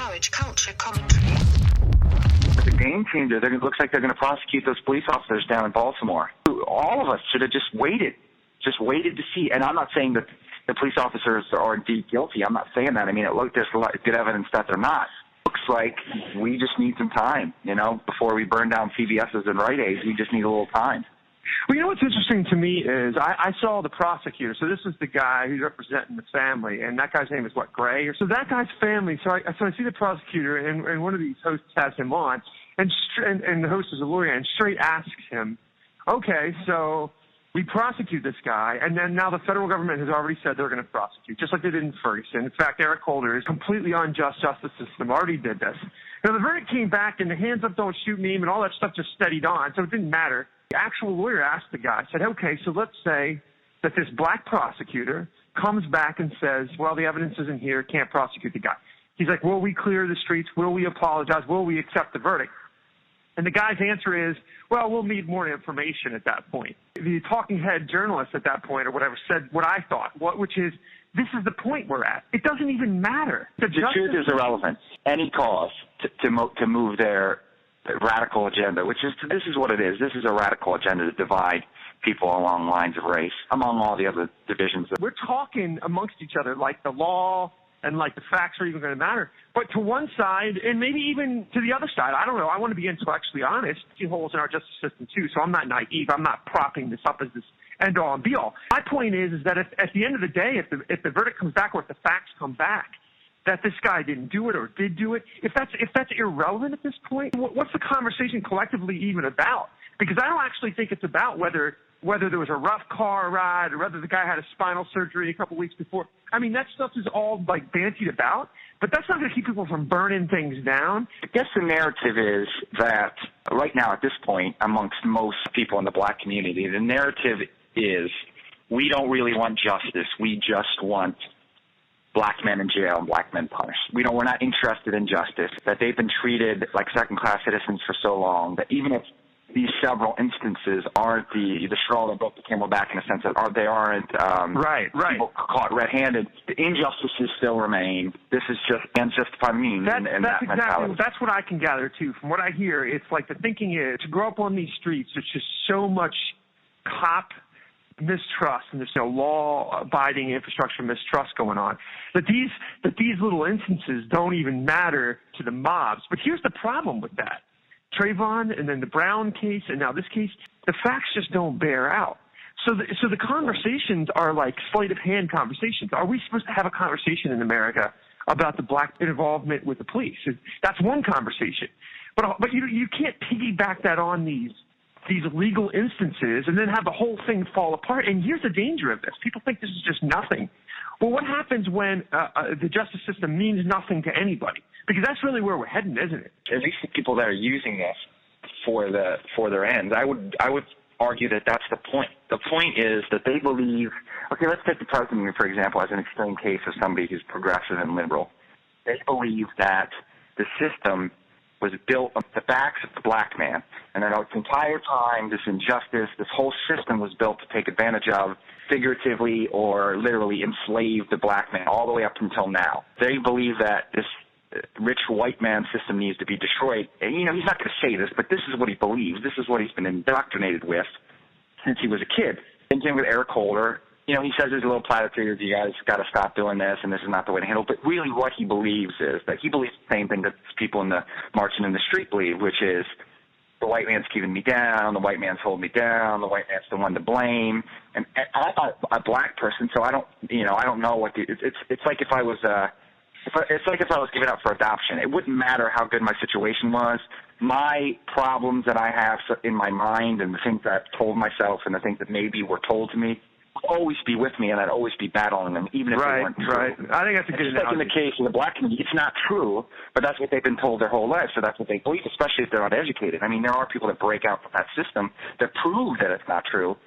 marriage culture commentary. It's a game changer. It looks like they're going to prosecute those police officers down in Baltimore. All of us should have just waited to see. And I'm not saying that the police officers are indeed guilty. I'm not saying that. I mean, there's a lot of good evidence that they're not. Looks like we just need some time, before we burn down CVS's and Rite Aids. We just need a little time. Well, what's interesting to me is I saw the prosecutor. So this is the guy who's representing the family, and that guy's name is Gray? So that guy's family. So I see the prosecutor, and one of these hosts has him on, and the host is a lawyer, and straight asks him, okay, so we prosecute this guy, and then now the federal government has already said they're going to prosecute, just like they did in Ferguson. In fact, Eric Holder is completely unjust justice system, already did this. Now, the verdict came back, and the hands up, don't shoot meme and all that stuff just steadied on, so it didn't matter. The actual lawyer asked the guy, said, okay, so let's say that this black prosecutor comes back and says, well, the evidence isn't here, can't prosecute the guy. He's like, will we clear the streets? Will we apologize? Will we accept the verdict? And the guy's answer is, well, we'll need more information at that point. The talking head journalist at that point or whatever said what I thought, which is, this is the point we're at. It doesn't even matter. The truth is irrelevant. Any cause to move their radical agenda, this is what it is. This is a radical agenda to divide people along lines of race, among all the other divisions. We're talking amongst each other like the law and like the facts are even going to matter. But to one side, and maybe even to the other side, I don't know. I want to be intellectually honest. I see holes in our justice system too, so I'm not naive. I'm not propping this up as this end-all and be-all. My point is that if, at the end of the day, if the verdict comes back or if the facts come back, that this guy didn't do it or did do it, if that's irrelevant at this point, what's the conversation collectively even about? Because I don't actually think it's about whether there was a rough car ride or whether the guy had a spinal surgery a couple weeks before. I mean, that stuff is all bantied about, but that's not going to keep people from burning things down. I guess the narrative is that right now at this point, amongst most people in the black community, the narrative is we don't really want justice. We just want black men in jail and black men punished. We're not interested in justice, that they've been treated like second-class citizens for so long, that even if these several instances aren't the straw that broke the camel back in a sense that they aren't people caught red-handed, the injustices still remain. This is just unjustified mean. That's what I can gather, too. From what I hear, it's like the thinking is to grow up on these streets, there's just so much cop mistrust and there's no law-abiding infrastructure mistrust going on, that these little instances don't even matter to the mobs. But here's the problem with that. Trayvon and then the Brown case and now this case, the facts just don't bear out. So the conversations are like sleight of hand conversations. Are we supposed to have a conversation in America about the black involvement with the police? That's one conversation. But you can't piggyback that on these legal instances and then have the whole thing fall apart. And here's the danger of this. People think this is just nothing. Well, what happens when the justice system means nothing to anybody? Because that's really where we're heading, isn't it? At least the people that are using this for their ends, I would argue that that's the point. The point is that they believe, okay, let's take the president, for example, as an extreme case of somebody who's progressive and liberal. They believe that the system was built on the backs of the black man, and that its entire time, this injustice, this whole system was built to take advantage of, figuratively or literally enslave the black man all the way up until now. They believe that this rich white man system needs to be destroyed. And, he's not going to say this, but this is what he believes. This is what he's been indoctrinated with since he was a kid. Same thing with Eric Holder. He says there's a little platitude, you guys got to stop doing this, and this is not the way to handle it. But really what he believes is that he believes the same thing that people in the marching in the street believe, which is the white man's keeping me down, the white man's holding me down, the white man's the one to blame. And I'm not a black person, so I don't know what it's like if I was given up for adoption. It wouldn't matter how good my situation was. My problems that I have in my mind and the things that I've told myself and the things that maybe were told to me will always be with me, and I'd always be battling them, even if they weren't true. Right. I think that's a good analogy. Like in the case of the black community, it's not true, but that's what they've been told their whole life, so that's what they believe, especially if they're not educated. I mean, there are people that break out from that system that prove that it's not true.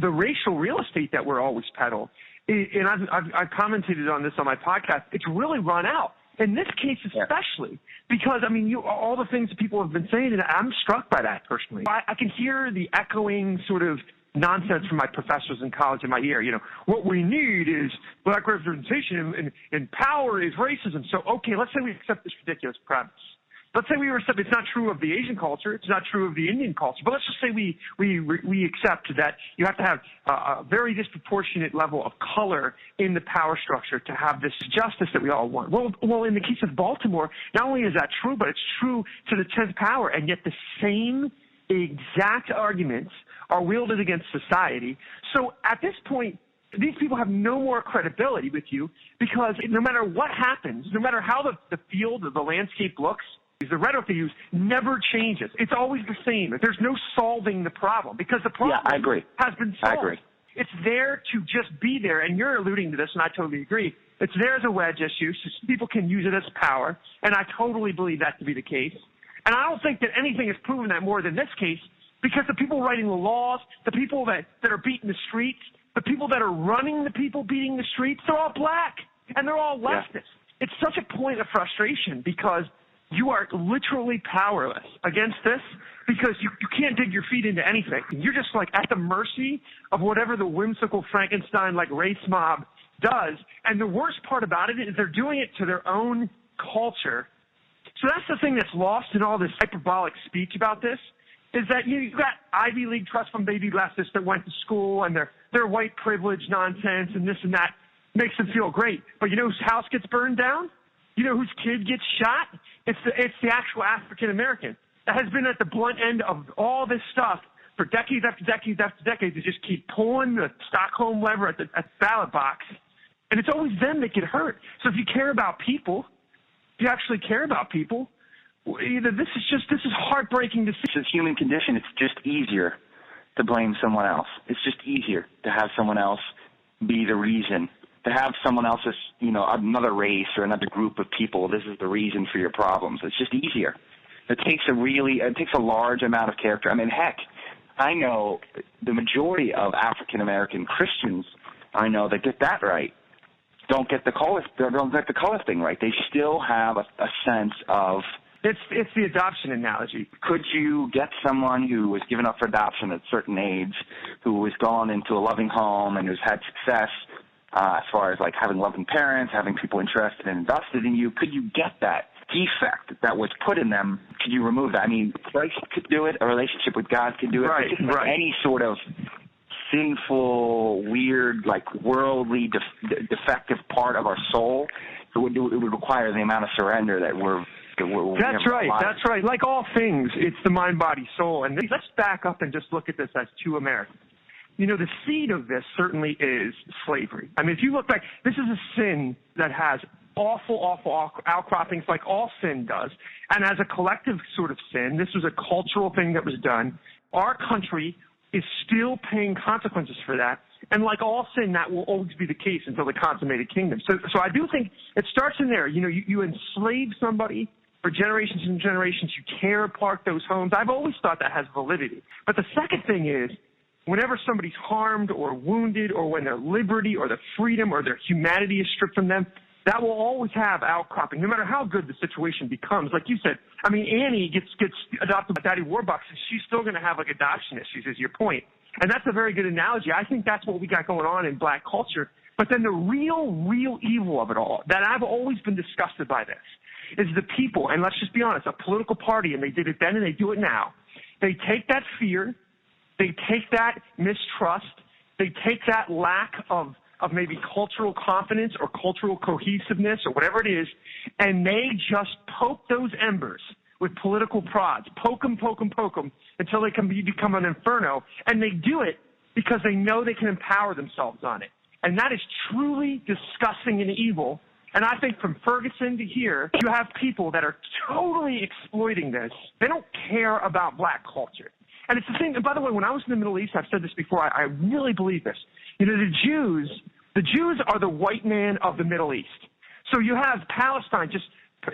The racial real estate that we're always peddling, and I've commented on this on my podcast, it's really run out. In this case especially, because, all the things that people have been saying, and I'm struck by that personally. I can hear the echoing sort of nonsense from my professors in college in my ear. You know, what we need is black representation and power is racism. So, okay, let's say we accept this ridiculous premise. Let's say we accept it's not true of the Asian culture, it's not true of the Indian culture, but let's just say we accept that you have to have a very disproportionate level of color in the power structure to have this justice that we all want. Well, in the case of Baltimore, not only is that true, but it's true to the 10th power, and yet the same exact arguments are wielded against society. So at this point, these people have no more credibility with you because no matter what happens, no matter how the field or the landscape looks, the rhetoric they use never changes. It's always the same. There's no solving the problem because the problem I agree. has been solved. I agree. It's there to just be there, and you're alluding to this, and I totally agree. It's there as a wedge issue, so people can use it as power, and I totally believe that to be the case. And I don't think that anything has proven that more than this case because the people writing the laws, the people that are beating the streets, the people that are running the people beating the streets, they're all black, and they're all leftists. Yeah. It's such a point of frustration because you are literally powerless against this because you can't dig your feet into anything. You're just like at the mercy of whatever the whimsical Frankenstein like race mob does. And the worst part about it is they're doing it to their own culture. So that's the thing that's lost in all this hyperbolic speech about this is that you've got Ivy League trust fund baby leftists that went to school and their white privilege nonsense and this and that makes them feel great. But you know whose house gets burned down? You know whose kid gets shot? It's the actual African American that has been at the blunt end of all this stuff for decades after decades after decades. They just keep pulling the Stockholm lever at the ballot box, and it's always them that get hurt. So if you care about people, if you actually care about people, either this is heartbreaking to see. It's a human condition. It's just easier to blame someone else. It's just easier to have someone else be the reason. To have someone else's, another race or another group of people, this is the reason for your problems. It's just easier. It takes a large amount of character. I mean, heck, I know the majority of African American Christians I know that get that right. Don't get the color thing right. They still have a sense of. It's the adoption analogy. Could you get someone who was given up for adoption at a certain age, who has gone into a loving home and who's had success? As far as like having loving parents, having people interested and invested in you, could you get that defect that was put in them? Could you remove that? I mean, Christ could do it. A relationship with God could do it. Right, just like any sort of sinful, weird, like worldly, defective part of our soul, it would require the amount of surrender that we're. That's right. That's right. Like all things, it's the mind, body, soul. And let's back up and just look at this as two Americans. You know, the seed of this certainly is slavery. I mean, if you look back, this is a sin that has awful outcroppings like all sin does. And as a collective sort of sin, this was a cultural thing that was done. Our country is still paying consequences for that. And like all sin, that will always be the case until the consummated kingdom. So I do think it starts in there. You know, you enslave somebody for generations and generations. You tear apart those homes. I've always thought that has validity. But the second thing is, whenever somebody's harmed or wounded or when their liberty or their freedom or their humanity is stripped from them, that will always have outcropping, no matter how good the situation becomes. Like you said, I mean, Annie gets adopted by Daddy Warbucks, and she's still going to have, like, adoption issues, is your point. And that's a very good analogy. I think that's what we got going on in black culture. But then the real evil of it all, that I've always been disgusted by this, is the people, and let's just be honest, a political party, and they did it then and they do it now. They take that fear, they take that mistrust, they take that lack of maybe cultural confidence or cultural cohesiveness or whatever it is, and they just poke those embers with political prods. Poke them until they can become an inferno. And they do it because they know they can empower themselves on it. And that is truly disgusting and evil. And I think from Ferguson to here, you have people that are totally exploiting this. They don't care about black culture. And it's the thing, and by the way, when I was in the Middle East, I've said this before, I really believe this. You know, the Jews are the white man of the Middle East. So you have Palestine just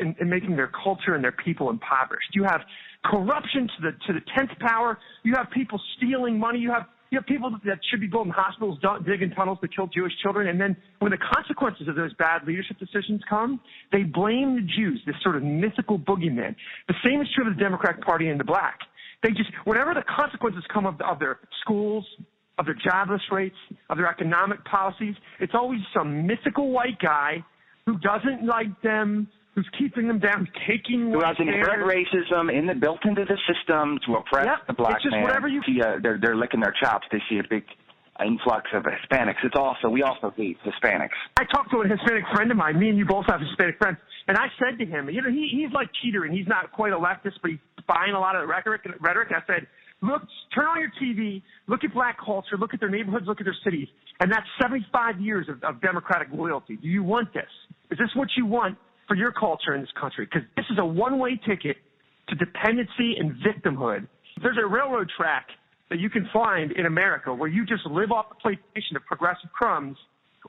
in making their culture and their people impoverished. You have corruption to the 10th power. You have people stealing money. You have people that should be building hospitals, digging tunnels to kill Jewish children. And then when the consequences of those bad leadership decisions come, they blame the Jews, this sort of mythical boogeyman. The same is true of the Democratic Party and the black. They just, whenever the consequences come of their schools, of their jobless rates, of their economic policies. It's always some mythical white guy who doesn't like them, who's keeping them down, taking who has inherent racism built into the system to oppress the black it's just man. Whatever you see, they're licking their chops. They see a big influx of Hispanics. We also hate Hispanics. I talked to a Hispanic friend of mine. Me and you both have Hispanic friends, and I said to him, he's like Cheater, and he's not quite a leftist, but he's buying a lot of the rhetoric. I said, look, turn on your TV, look at black culture, look at their neighborhoods, look at their cities, and that's 75 years of democratic loyalty. Do you want this? Is this what you want for your culture in this country? Because this is a one-way ticket to dependency and victimhood. There's a railroad track that you can find in America where you just live off the plantation of progressive crumbs,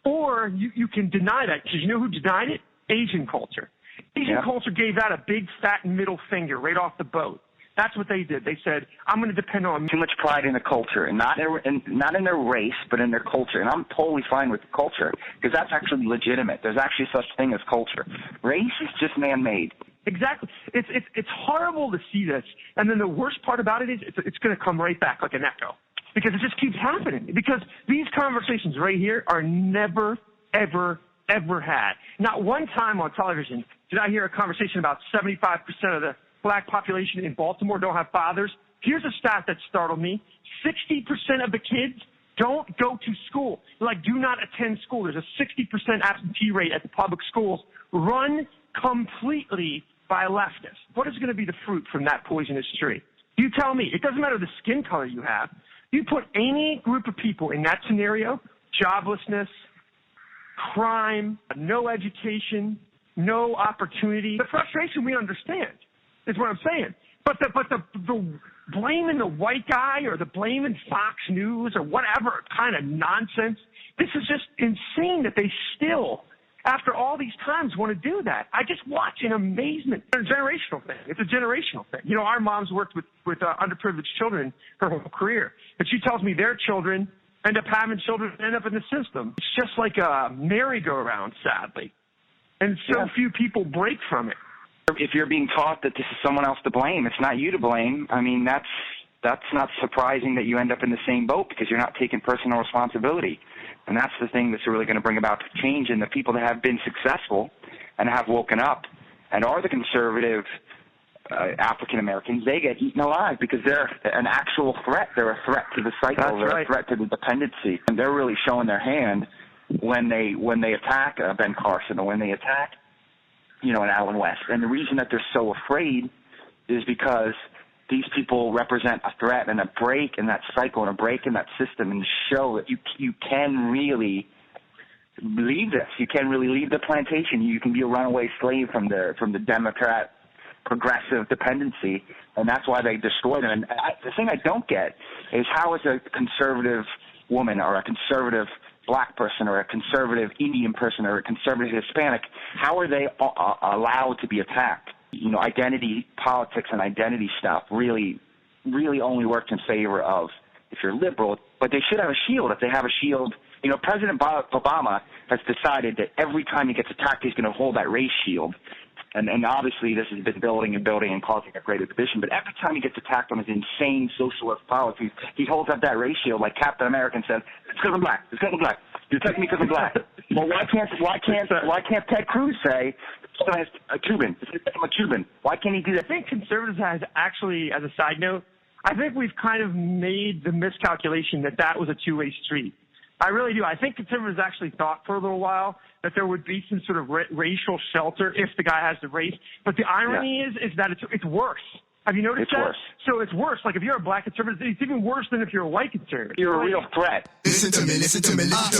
or you can deny that, because you know who denied it? Asian culture. Asian culture gave that a big fat middle finger right off the boat. That's what they did. They said, I'm going to depend on too much pride in the culture, and not in their race, but in their culture. And I'm totally fine with the culture, because that's actually legitimate. There's actually such thing as culture. Race is just man-made. Exactly. It's horrible to see this. And then the worst part about it is it's going to come right back like an echo, because it just keeps happening. Because these conversations right here are never, ever, ever had. Not one time on television did I hear a conversation about 75% of the black population in Baltimore don't have fathers. Here's a stat that startled me. 60% of the kids don't go to school. Do not attend school. There's a 60% absentee rate at the public schools, run completely by leftists. What is going to be the fruit from that poisonous tree? You tell me. It doesn't matter the skin color you have. You put any group of people in that scenario, joblessness, crime, no education, no opportunity. The frustration we understand is what I'm saying. But the blaming the white guy or the blaming Fox News or whatever kind of nonsense, this is just insane that they still, after all these times, want to do that. I just watch in amazement. It's a generational thing. It's a generational thing. Our mom's worked with underprivileged children her whole career. But she tells me their children end up having children end up in the system. It's just like a merry-go-round, sadly. And so few people break from it. If you're being taught that this is someone else to blame, it's not you to blame. I mean, that's not surprising that you end up in the same boat, because you're not taking personal responsibility. And that's the thing that's really going to bring about change in the people that have been successful and have woken up and are the conservative African Americans. They get eaten alive because they're an actual threat. They're a threat to the cycle. They're a threat to the dependency. And they're really showing their hand when they attack Ben Carson or when they attack an Allen West. And the reason that they're so afraid is because these people represent a threat and a break in that cycle and a break in that system, and show that you can really leave this. You can really leave the plantation. You can be a runaway slave from the Democrat progressive dependency, and that's why they destroy them. And the thing I don't get is, how is a conservative woman or a conservative black person or a conservative Indian person or a conservative Hispanic, how are they allowed to be attacked? Identity politics and identity stuff really only works in favor of if you're liberal, but they should have a shield. If they have a shield, President Obama has decided that every time he gets attacked, he's going to hold that race shield. And obviously this has been building and building and causing a greater division, but every time he gets attacked on his insane socialist policies, he holds up that race shield like Captain America and says, it's because I'm black. It's because I'm black. You're attacking me because I'm black. Well, why can't Ted Cruz say, I'm a Cuban. I'm a Cuban. Why can't he do that? I think conservatives has actually, as a side note, I think we've kind of made the miscalculation that was a two-way street. I really do. I think conservatives actually thought for a little while that there would be some sort of racial shelter if the guy has the race. But the irony is that it's worse. Have you noticed that? Worse. So it's worse. Like if you're a black conservative, it's even worse than if you're a white conservative. You're a real threat. Listen to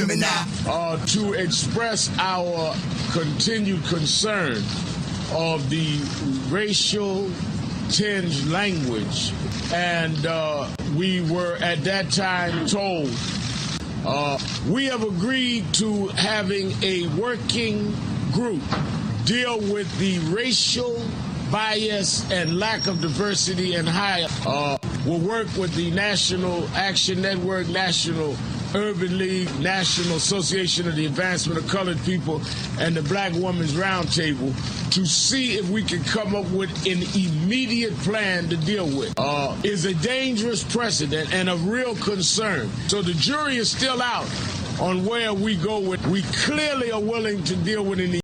me now. To express our continued concern of the racial tinged language. And we were at that time told we have agreed to having a working group deal with the racial bias and lack of diversity and higher. We'll work with the National Action Network, National Urban League, National Association of the Advancement of Colored People, and the Black Women's Roundtable to see if we can come up with an immediate plan to deal with is a dangerous precedent and a real concern. So the jury is still out on where we go with. We clearly are willing to deal with an